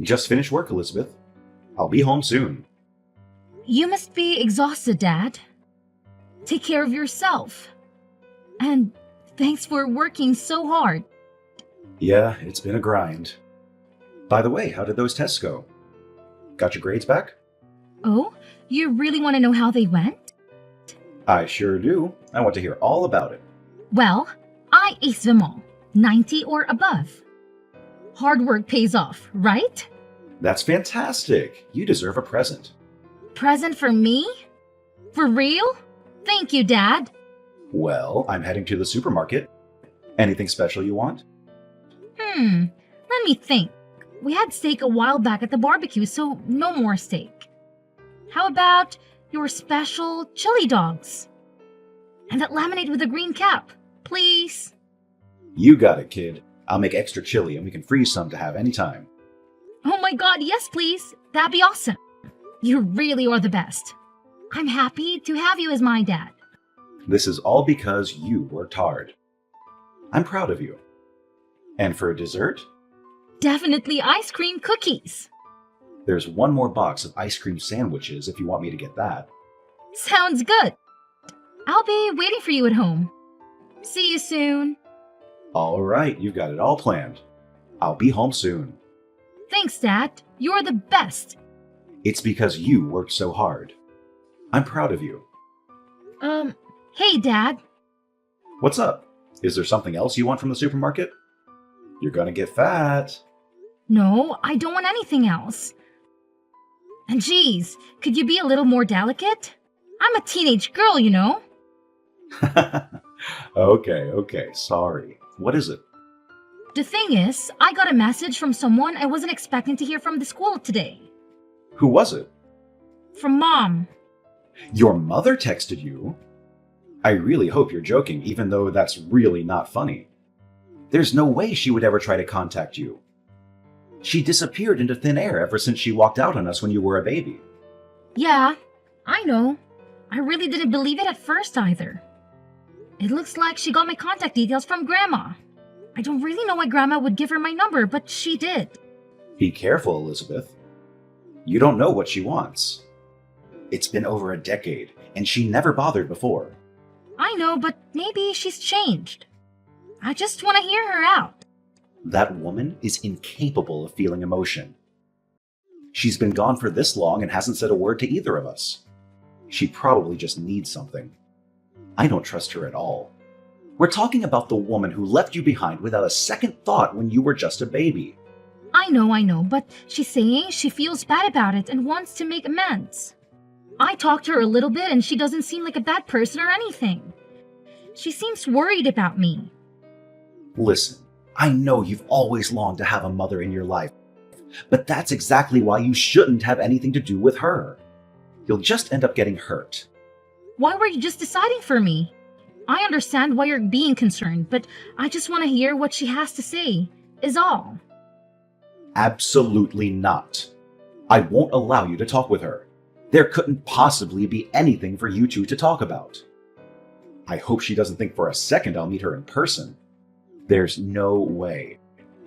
Just finished work, Elizabeth. I'll be home soon. You must be exhausted, Dad. Take care of yourself. And thanks for working so hard. Yeah, it's been a grind. By the way, how did those tests go? Got your grades back? Oh, you really want to know how they went? I sure do. I want to hear all about it. Well, I aced them all, 90 or above. Hard work pays off, right? That's fantastic. You deserve a present. Present for me? For real? Thank you, Dad. Well, I'm heading to the supermarket. Anything special you want? Let me think. We had steak a while back at the barbecue, so no more steak. How about your special chili dogs? And that lemonade with a green cap, please. You got it, kid. I'll make extra chili and we can freeze some to have anytime. Oh my god, yes please. That'd be awesome. You really are the best. I'm happy to have you as my dad. This is all because you worked hard. I'm proud of you. And for dessert, Definitely ice cream cookies. there's one more box of ice cream sandwiches if you want me to get that. Sounds good. I'll be waiting for you at home. See you soon. All right, you've got it all planned. I'll be home soon. Thanks, Dad. You're the best. It's because you worked so hard. I'm proud of you. Hey, Dad. What's up? Is there something else you want from the supermarket? You're gonna get fat. No, I don't want anything else. And geez, could you be a little more delicate? I'm a teenage girl, you know. Okay, sorry. What is it? The thing is, I got a message from someone I wasn't expecting to hear from the school today. Who was it? From Mom. Your mother texted you? I really hope you're joking, even though that's really not funny. There's no way she would ever try to contact you. She disappeared into thin air ever since she walked out on us when you were a baby. Yeah, I know. I really didn't believe it at first either. It looks like she got my contact details from Grandma. I don't really know why Grandma would give her my number, but she did. Be careful, Elizabeth. You don't know what she wants. It's been over a decade, and she never bothered before. I know, but maybe she's changed. I just want to hear her out. That woman is incapable of feeling emotion. She's been gone for this long and hasn't said a word to either of us. She probably just needs something. I don't trust her at all. We're talking about the woman who left you behind without a second thought when you were just a baby. I know, but she's saying she feels bad about it and wants to make amends. I talked to her a little bit and she doesn't seem like a bad person or anything. She seems worried about me. Listen, I know you've always longed to have a mother in your life, but that's exactly why you shouldn't have anything to do with her. You'll just end up getting hurt. Why were you just deciding for me? I understand why you're being concerned, but I just want to hear what she has to say, is all. Absolutely not. I won't allow you to talk with her. There couldn't possibly be anything for you two to talk about. I hope she doesn't think for a second I'll meet her in person. There's no way.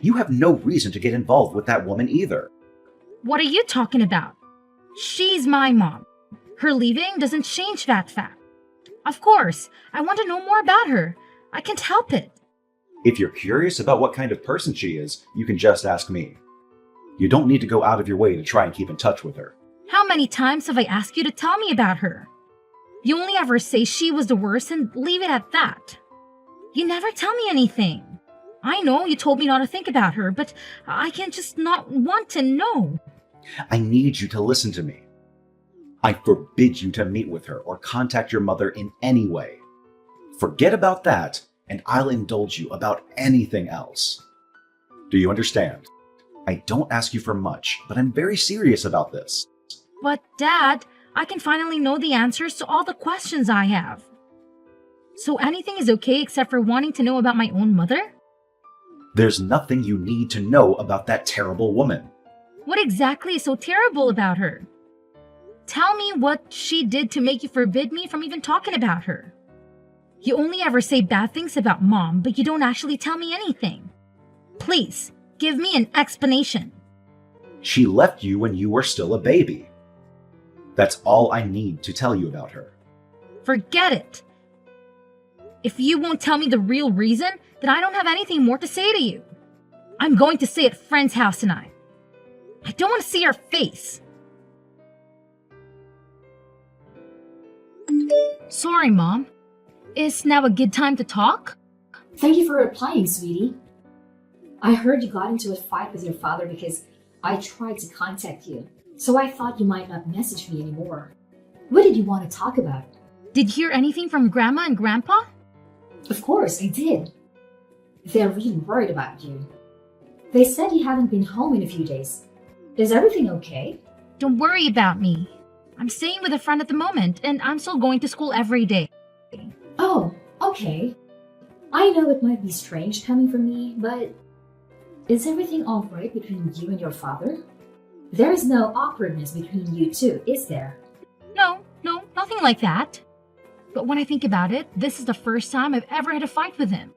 You have no reason to get involved with that woman either. What are you talking about? She's my mom. Her leaving doesn't change that fact. Of course, I want to know more about her. I can't help it. If you're curious about what kind of person she is, you can just ask me. You don't need to go out of your way to try and keep in touch with her. How many times have I asked you to tell me about her? You only ever say she was the worst and leave it at that. You never tell me anything. I know you told me not to think about her, but I can't just not want to know. I need you to listen to me. I forbid you to meet with her or contact your mother in any way. Forget about that, and I'll indulge you about anything else. Do you understand? I don't ask you for much, but I'm very serious about this. But Dad, I can finally know the answers to all the questions I have. So anything is okay except for wanting to know about my own mother? There's nothing you need to know about that terrible woman. What exactly is so terrible about her? Tell me what she did to make you forbid me from even talking about her. You only ever say bad things about Mom, but you don't actually tell me anything. Please, give me an explanation. She left you when you were still a baby. That's all I need to tell you about her. Forget it. If you won't tell me the real reason, then I don't have anything more to say to you. I'm going to stay at friend's house tonight. I don't want to see her face. Sorry, Mom. Is now a good time to talk? Thank you for replying, sweetie. I heard you got into a fight with your father because I tried to contact you, so I thought you might not message me anymore. What did you want to talk about? Did you hear anything from Grandma and Grandpa? Of course, I did. They're really worried about you. They said you haven't been home in a few days. Is everything okay? Don't worry about me. I'm staying with a friend at the moment, and I'm still going to school every day. Oh, okay. I know it might be strange coming from me, but is everything all right between you and your father? There is no awkwardness between you two, is there? No, nothing like that. But when I think about it, this is the first time I've ever had a fight with him.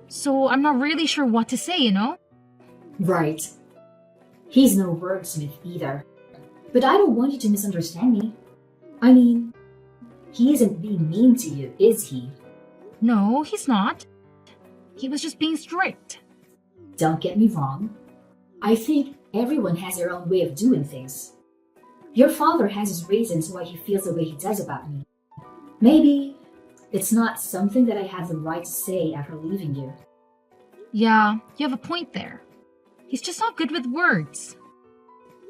So I'm not really sure what to say, you know? Right. He's no wordsmith either. But I don't want you to misunderstand me. I mean, he isn't being mean to you, is he? No, he's not. He was just being strict. Don't get me wrong. I think everyone has their own way of doing things. Your father has his reasons why he feels the way he does about me. Maybe it's not something that I have the right to say after leaving you. Yeah, you have a point there. He's just not good with words.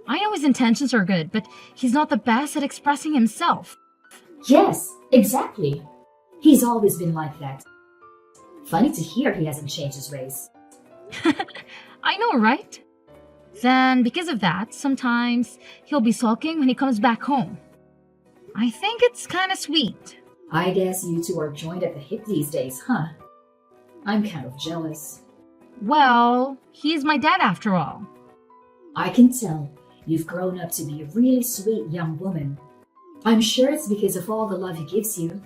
I know his intentions are good, but he's not the best at expressing himself. Yes, exactly. He's always been like that. Funny to hear he hasn't changed his ways. I know, right? Then, because of that, sometimes he'll be sulking when he comes back home. I think it's kind of sweet. I guess you two are joined at the hip these days, huh? I'm kind of jealous. Well, he's my dad after all. I can tell you've grown up to be a really sweet young woman. I'm sure it's because of all the love he gives you.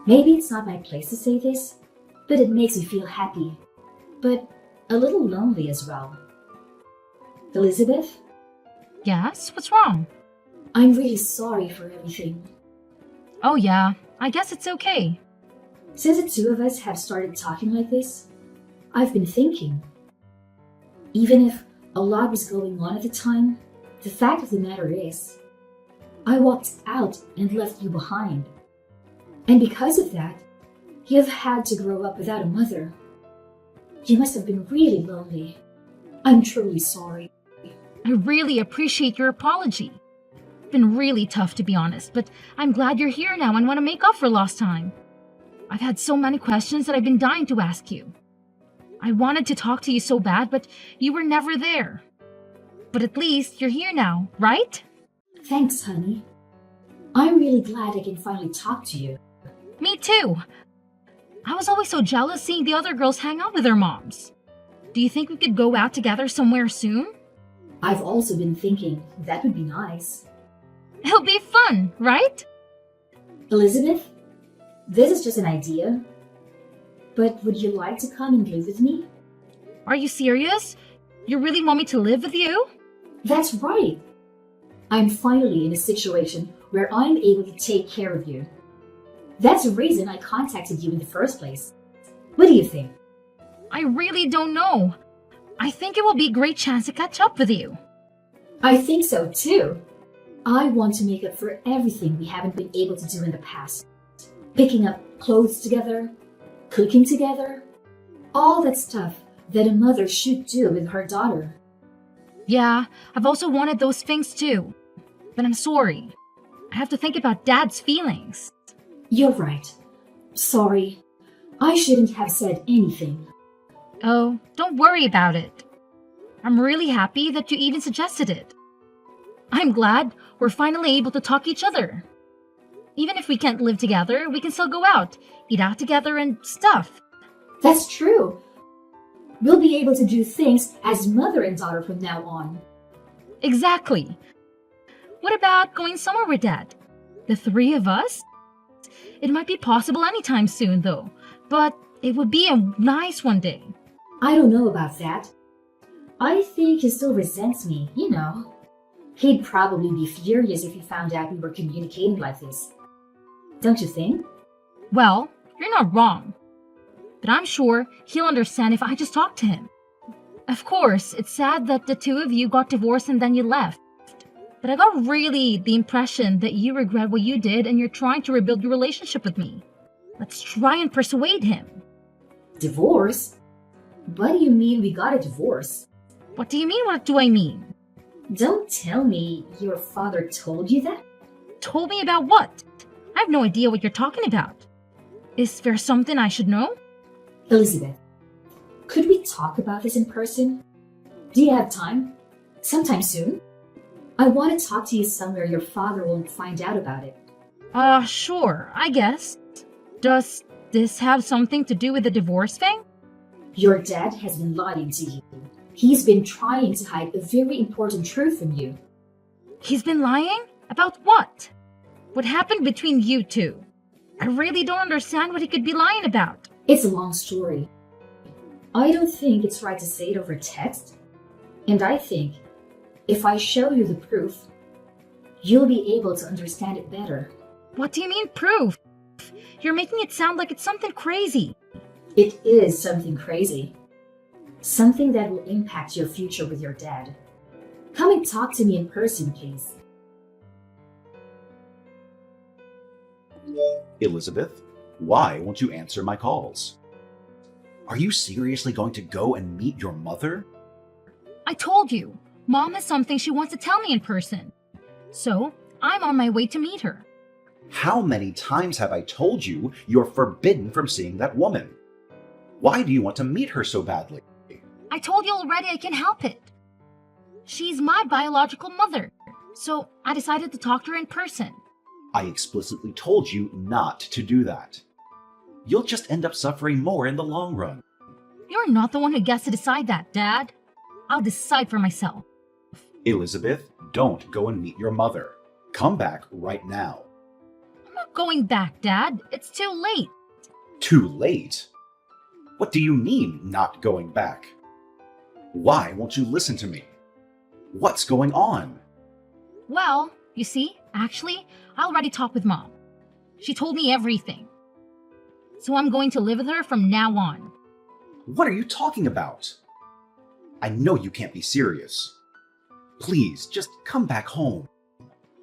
Maybe it's not my place to say this, but it makes me feel happy, but a little lonely as well. Elizabeth, Yes, what's wrong? I'm really sorry for everything. Oh yeah, I guess it's okay. Since the two of us have started talking like this, I've been thinking. Even if a lot was going on at the time, the fact of the matter is, I walked out and left you behind. And because of that, you've had to grow up without a mother. You must have been really lonely. I'm truly sorry. I really appreciate your apology. It's been really tough to be honest, but I'm glad you're here now and want to make up for lost time. I've had so many questions that I've been dying to ask you. I wanted to talk to you so bad, but you were never there. But at least you're here now, right? Thanks, honey. I'm really glad I can finally talk to you. Me too. I was always so jealous seeing the other girls hang out with their moms. Do you think we could go out together somewhere soon? I've also been thinking that would be nice. It'll be fun, right? Elizabeth, this is just an idea. But would you like to come and live with me? Are you serious? You really want me to live with you? That's right. I'm finally in a situation where I'm able to take care of you. That's the reason I contacted you in the first place. What do you think? I really don't know. I think it will be a great chance to catch up with you. I think so too. I want to make up for everything we haven't been able to do in the past. Picking up clothes together, cooking together, all that stuff that a mother should do with her daughter. Yeah, I've also wanted those things too. But I'm sorry. I have to think about Dad's feelings. You're right. Sorry. I shouldn't have said anything. Oh, don't worry about it. I'm really happy that you even suggested it. I'm glad we're finally able to talk each other. Even if we can't live together, we can still go out, eat out together and stuff. That's true. We'll be able to do things as mother and daughter from now on. Exactly. What about going somewhere with Dad? The three of us? It might be possible anytime soon, though. But it would be a nice one day. I don't know about that. I think he still resents me, you know. He'd probably be furious if he found out we were communicating like this. Don't you think? Well, you're not wrong. But I'm sure he'll understand if I just talk to him. Of course, it's sad that the two of you got divorced and then you left. But I got really the impression that you regret what you did and you're trying to rebuild your relationship with me. Let's try and persuade him. Divorce? What do you mean we got a divorce? What do you mean? What do I mean? Don't tell me your father told you that? Told me about what? I have no idea what you're talking about. Is there something I should know? Elizabeth, could we talk about this in person? Do you have time? Sometime soon? I want to talk to you somewhere your father won't find out about it. Sure, I guess. Does this have something to do with the divorce thing? Your dad has been lying to you. He's been trying to hide a very important truth from you. He's been lying? About what? What happened between you two? I really don't understand what he could be lying about. It's a long story. I don't think it's right to say it over text. And I think if I show you the proof, you'll be able to understand it better. What do you mean, proof? You're making it sound like it's something crazy. It is something crazy. Something that will impact your future with your dad. Come and talk to me in person, please. Elizabeth, why won't you answer my calls? Are you seriously going to go and meet your mother? I told you, Mom has something she wants to tell me in person. So, I'm on my way to meet her. How many times have I told you you're forbidden from seeing that woman? Why do you want to meet her so badly? I told you already I can't help it. She's my biological mother, so I decided to talk to her in person. I explicitly told you not to do that. You'll just end up suffering more in the long run. You're not the one who gets to decide that, Dad. I'll decide for myself. Elizabeth, don't go and meet your mother. Come back right now. I'm not going back, Dad. It's too late. Too late? What do you mean, not going back? Why won't you listen to me? What's going on? Well, you see, actually, I already talked with Mom. She told me everything. So I'm going to live with her from now on. What are you talking about? I know you can't be serious. Please, just come back home.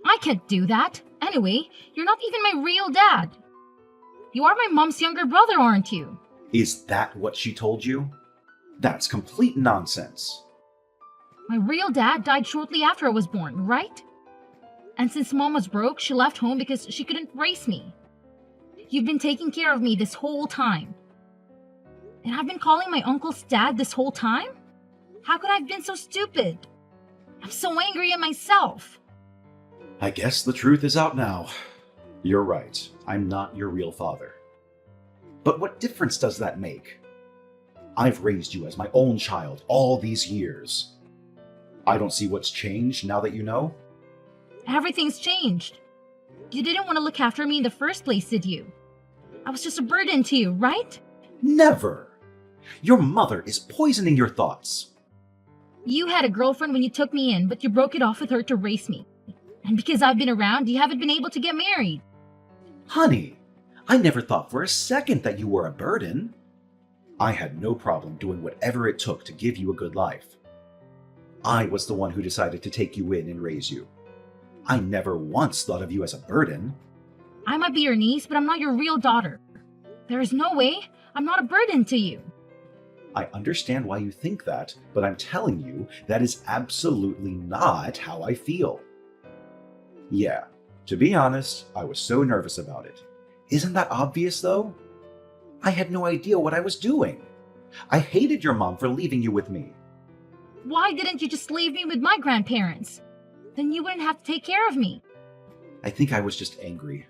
I can't do that. Anyway, you're not even my real dad. You are my mom's younger brother, aren't you? Is that what she told you? That's complete nonsense. My real dad died shortly after I was born, right? And since Mom was broke, she left home because she couldn't raise me. You've been taking care of me this whole time. And I've been calling my uncle's dad this whole time? How could I have been so stupid? I'm so angry at myself. I guess the truth is out now. You're right. I'm not your real father. But what difference does that make? I've raised you as my own child all these years. I don't see what's changed now that you know. Everything's changed. You didn't want to look after me in the first place, did you? I was just a burden to you, right? Never! Your mother is poisoning your thoughts. You had a girlfriend when you took me in, but you broke it off with her to raise me. And because I've been around, you haven't been able to get married. Honey, I never thought for a second that you were a burden. I had no problem doing whatever it took to give you a good life. I was the one who decided to take you in and raise you. I never once thought of you as a burden. I might be your niece, but I'm not your real daughter. There is no way I'm not a burden to you. I understand why you think that, but I'm telling you that is absolutely not how I feel. Yeah, to be honest, I was so nervous about it. Isn't that obvious, though? I had no idea what I was doing. I hated your mom for leaving you with me. Why didn't you just leave me with my grandparents? Then you wouldn't have to take care of me. I think I was just angry.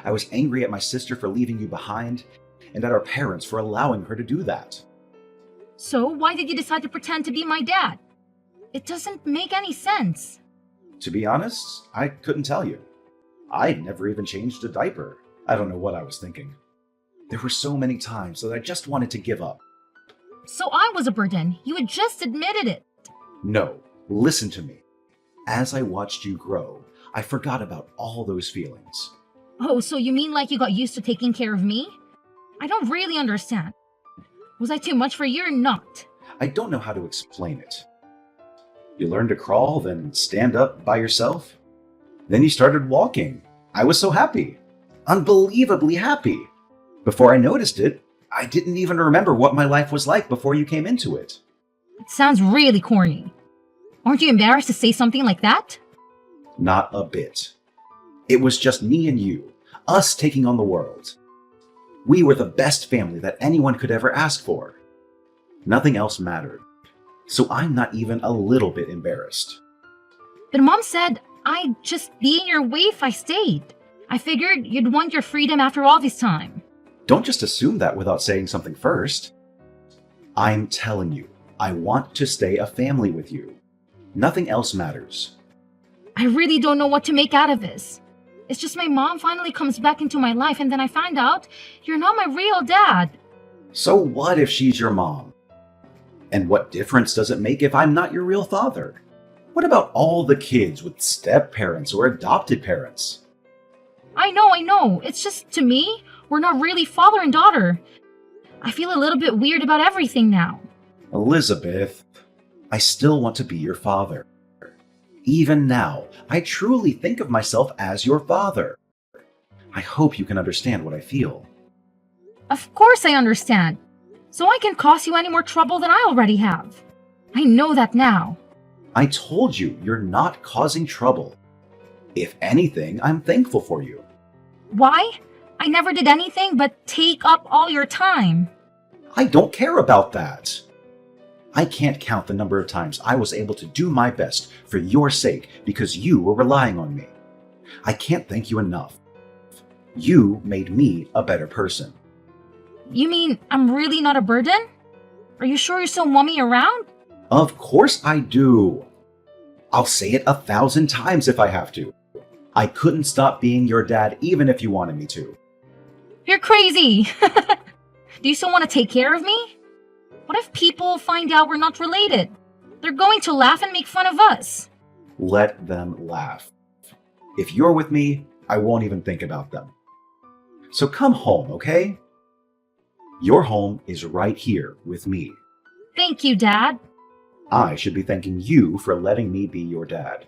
I was angry at my sister for leaving you behind, and at our parents for allowing her to do that. So why did you decide to pretend to be my dad? It doesn't make any sense. To be honest, I couldn't tell you. I'd never even changed a diaper. I don't know what I was thinking. There were so many times that I just wanted to give up. So I was a burden. You had just admitted it. No, listen to me. As I watched you grow, I forgot about all those feelings. Oh, so you mean like you got used to taking care of me? I don't really understand. Was I too much for you or not? I don't know how to explain it. You learned to crawl, then stand up by yourself. Then you started walking. I was so happy. Unbelievably happy. Before I noticed it, I didn't even remember what my life was like before you came into it. It sounds really corny. Aren't you embarrassed to say something like that? Not a bit. It was just me and you, us taking on the world. We were the best family that anyone could ever ask for. Nothing else mattered. So I'm not even a little bit embarrassed. But Mom said I'd just be in your way if I stayed. I figured you'd want your freedom after all this time. Don't just assume that without saying something first. I'm telling you, I want to stay a family with you. Nothing else matters. I really don't know what to make out of this. It's just my mom finally comes back into my life and then I find out you're not my real dad. So what if she's your mom? And what difference does it make if I'm not your real father? What about all the kids with step-parents or adopted parents? I know. It's just, to me, we're not really father and daughter. I feel a little bit weird about everything now. Elizabeth, I still want to be your father. Even now, I truly think of myself as your father. I hope you can understand what I feel. Of course I understand. So I can cause you any more trouble than I already have. I know that now. I told you you're not causing trouble. If anything, I'm thankful for you. Why? I never did anything but take up all your time. I don't care about that. I can't count the number of times I was able to do my best for your sake because you were relying on me. I can't thank you enough. You made me a better person. You mean I'm really not a burden? Are you sure you still want me around? Of course I do. I'll say it 1,000 times if I have to. I couldn't stop being your dad even if you wanted me to. You're crazy! Do you still want to take care of me? What if people find out we're not related? They're going to laugh and make fun of us. Let them laugh. If you're with me, I won't even think about them. So come home, okay? Your home is right here with me. Thank you, Dad. I should be thanking you for letting me be your dad.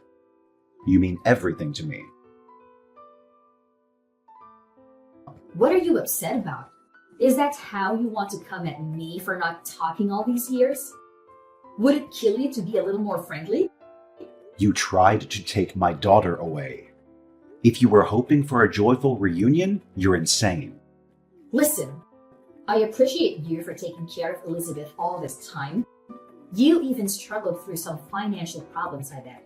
You mean everything to me. What are you upset about? Is that how you want to come at me for not talking all these years? Would it kill you to be a little more friendly? You tried to take my daughter away. If you were hoping for a joyful reunion, you're insane. Listen, I appreciate you for taking care of Elizabeth all this time. You even struggled through some financial problems, I bet.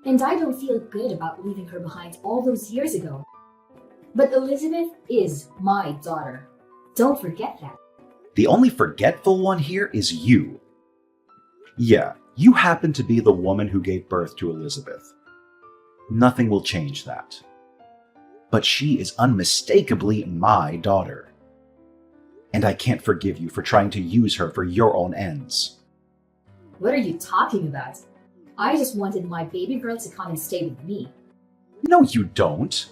And I don't feel good about leaving her behind all those years ago. But Elizabeth is my daughter. Don't forget that. The only forgetful one here is you. Yeah, you happen to be the woman who gave birth to Elizabeth. Nothing will change that. But she is unmistakably my daughter. And I can't forgive you for trying to use her for your own ends. What are you talking about? I just wanted my baby girl to come and stay with me. No, you don't.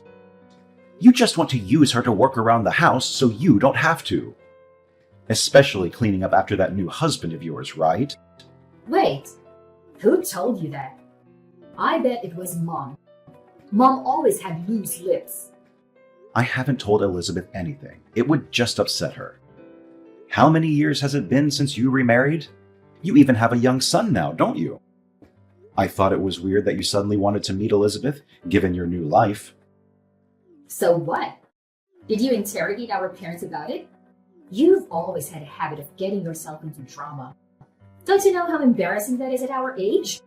You just want to use her to work around the house so you don't have to. Especially cleaning up after that new husband of yours, right? Wait, who told you that? I bet it was Mom. Mom always had loose lips. I haven't told Elizabeth anything. It would just upset her. How many years has it been since you remarried? You even have a young son now, don't you? I thought it was weird that you suddenly wanted to meet Elizabeth, given your new life. So what? Did you interrogate our parents about it? You've always had a habit of getting yourself into drama. Don't you know how embarrassing that is at our age?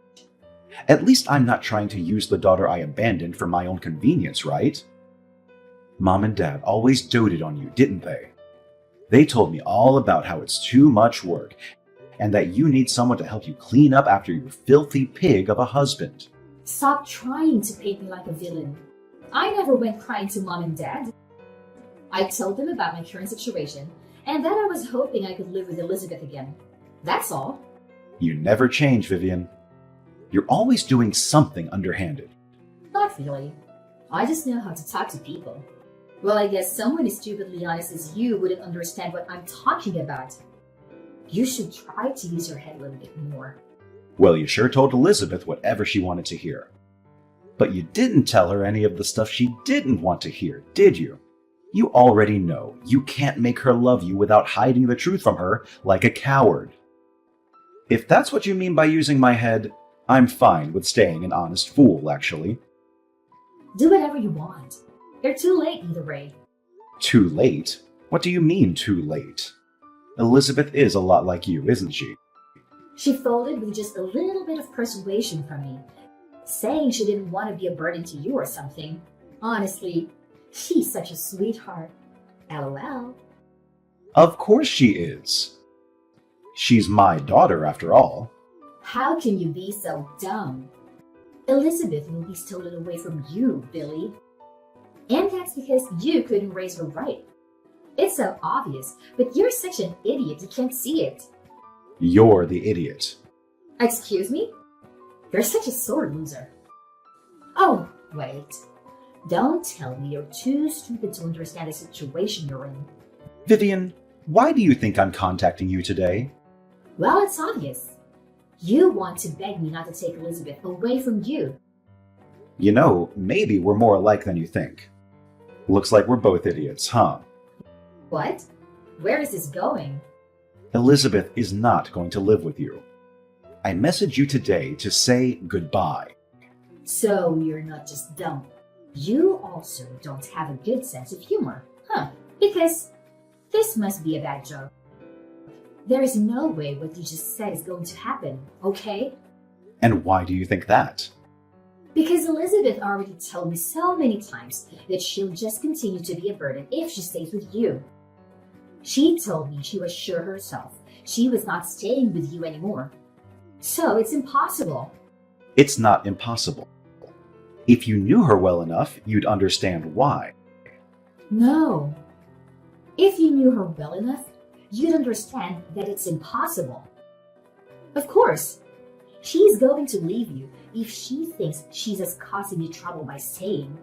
At least I'm not trying to use the daughter I abandoned for my own convenience, right? Mom and Dad always doted on you, didn't they? They told me all about how it's too much work and that you need someone to help you clean up after your filthy pig of a husband. Stop trying to paint me like a villain. I never went crying to Mom and Dad. I told them about my current situation and that I was hoping I could live with Elizabeth again. That's all. You never change, Vivian. You're always doing something underhanded. Not really. I just know how to talk to people. Well, I guess someone as stupidly honest as you wouldn't understand what I'm talking about. You should try to use your head a little bit more. Well, you sure told Elizabeth whatever she wanted to hear. But you didn't tell her any of the stuff she didn't want to hear, did you? You already know you can't make her love you without hiding the truth from her like a coward. If that's what you mean by using my head, I'm fine with staying an honest fool, actually. Do whatever you want. You're too late either way. Too late? What do you mean, too late? Elizabeth is a lot like you, isn't she? She folded with just a little bit of persuasion from me, saying she didn't want to be a burden to you or something. Honestly, she's such a sweetheart. LOL. Of course she is. She's my daughter, after all. How can you be so dumb? Elizabeth will be stolen away from you, Billy. And that's because you couldn't raise her right. It's so obvious, but you're such an idiot you can't see it. You're the idiot. Excuse me? You're such a sore loser. Oh, wait. Don't tell me you're too stupid to understand the situation you're in. Vivian, why do you think I'm contacting you today? Well, it's obvious. You want to beg me not to take Elizabeth away from you. You know, maybe we're more alike than you think. Looks like we're both idiots, huh? What? Where is this going? Elizabeth is not going to live with you. I messaged you today to say goodbye. So you're not just dumb. You also don't have a good sense of humor, huh? Because this must be a bad joke. There is no way what you just said is going to happen, okay? And why do you think that? Because Elizabeth already told me so many times that she'll just continue to be a burden if she stays with you. She told me she was sure herself she was not staying with you anymore. So it's impossible. It's not impossible. If you knew her well enough, you'd understand why. No. If you knew her well enough, you'd understand that it's impossible. Of course, she's going to leave you if she thinks she's just causing you trouble by staying.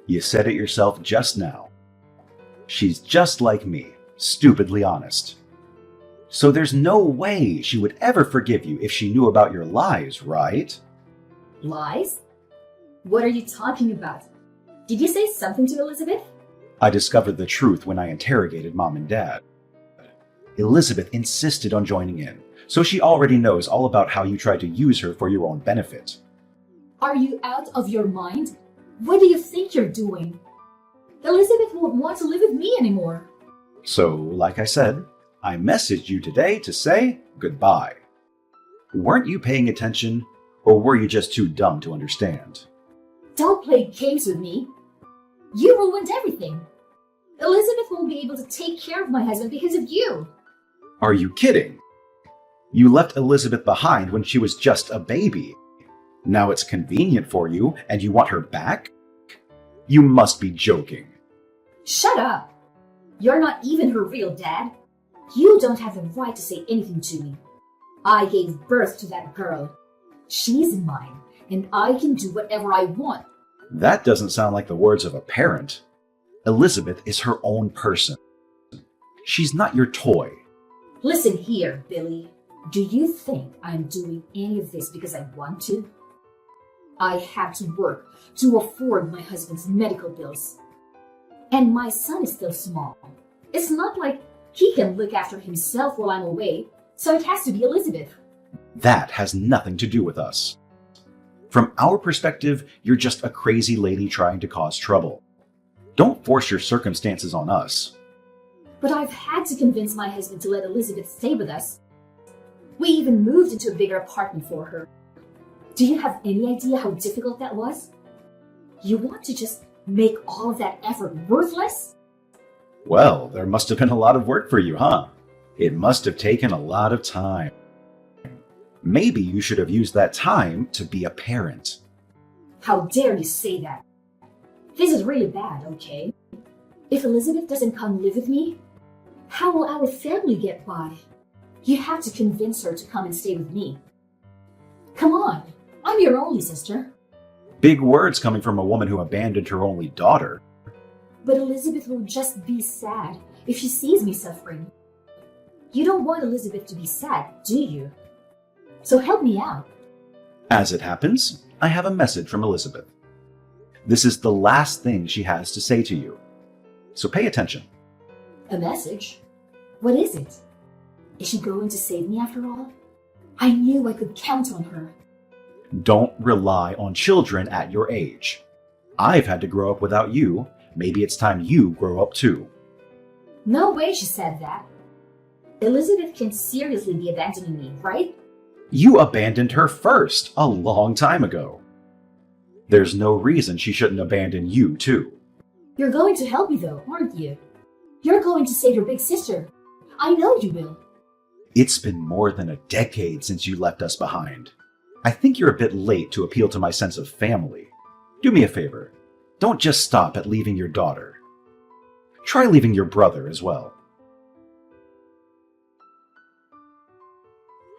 You said it yourself just now. She's just like me, stupidly honest. So there's no way she would ever forgive you if she knew about your lies, right? Lies? What are you talking about? Did you say something to Elizabeth? I discovered the truth when I interrogated Mom and Dad. Elizabeth insisted on joining in, so she already knows all about how you tried to use her for your own benefit. Are you out of your mind? What do you think you're doing? Elizabeth won't want to live with me anymore. So, like I said, I messaged you today to say goodbye. Weren't you paying attention, or were you just too dumb to understand? Don't play games with me. You ruined everything. Elizabeth won't be able to take care of my husband because of you. Are you kidding? You left Elizabeth behind when she was just a baby. Now it's convenient for you, and you want her back? You must be joking. Shut up. You're not even her real dad. You don't have the right to say anything to me. I gave birth to that girl. She's mine, and I can do whatever I want. That doesn't sound like the words of a parent. Elizabeth is her own person. She's not your toy. Listen here, Billy. Do you think I'm doing any of this because I want to? I have to work to afford my husband's medical bills. And my son is still small. It's not like he can look after himself while I'm away, so it has to be Elizabeth. That has nothing to do with us. From our perspective, you're just a crazy lady trying to cause trouble. Don't force your circumstances on us. But I've had to convince my husband to let Elizabeth stay with us. We even moved into a bigger apartment for her. Do you have any idea how difficult that was? You want to just make all of that effort worthless? Well, there must have been a lot of work for you, huh? It must have taken a lot of time. Maybe you should have used that time to be a parent. How dare you say that? This is really bad, okay? If Elizabeth doesn't come live with me, how will our family get by? You have to convince her to come and stay with me. Come on, I'm your only sister. Big words coming from a woman who abandoned her only daughter. But Elizabeth will just be sad if she sees me suffering. You don't want Elizabeth to be sad, do you? So help me out. As it happens, I have a message from Elizabeth. This is the last thing she has to say to you. So pay attention. A message? What is it? Is she going to save me after all? I knew I could count on her. Don't rely on children at your age. I've had to grow up without you. Maybe it's time you grow up too. No way she said that. Elizabeth can seriously be abandoning me, right? You abandoned her first, a long time ago. There's no reason she shouldn't abandon you too. You're going to help me though, aren't you? You're going to save your big sister. I know you will. It's been more than a decade since you left us behind. I think you're a bit late to appeal to my sense of family. Do me a favor. Don't just stop at leaving your daughter. Try leaving your brother as well.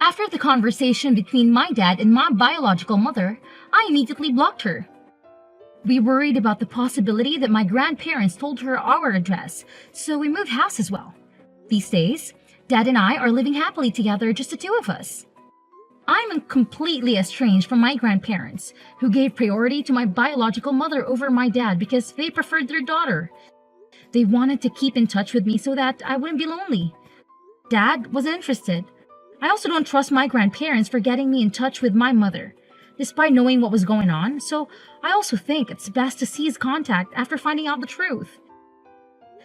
After the conversation between my dad and my biological mother, I immediately blocked her. We worried about the possibility that my grandparents told her our address, so we moved house as well. These days, Dad and I are living happily together, just the two of us. I'm completely estranged from my grandparents, who gave priority to my biological mother over my dad because they preferred their daughter. They wanted to keep in touch with me so that I wouldn't be lonely. Dad wasn't interested. I also don't trust my grandparents for getting me in touch with my mother, despite knowing what was going on, so I also think it's best to cease contact after finding out the truth.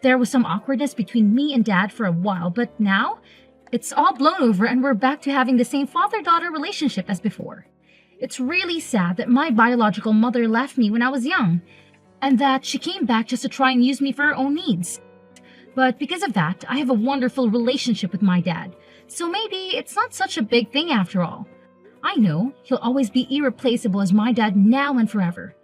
There was some awkwardness between me and Dad for a while, but now it's all blown over and we're back to having the same father-daughter relationship as before. It's really sad that my biological mother left me when I was young, and that she came back just to try and use me for her own needs. But because of that, I have a wonderful relationship with my dad, so maybe it's not such a big thing after all. I know he'll always be irreplaceable as my dad now and forever.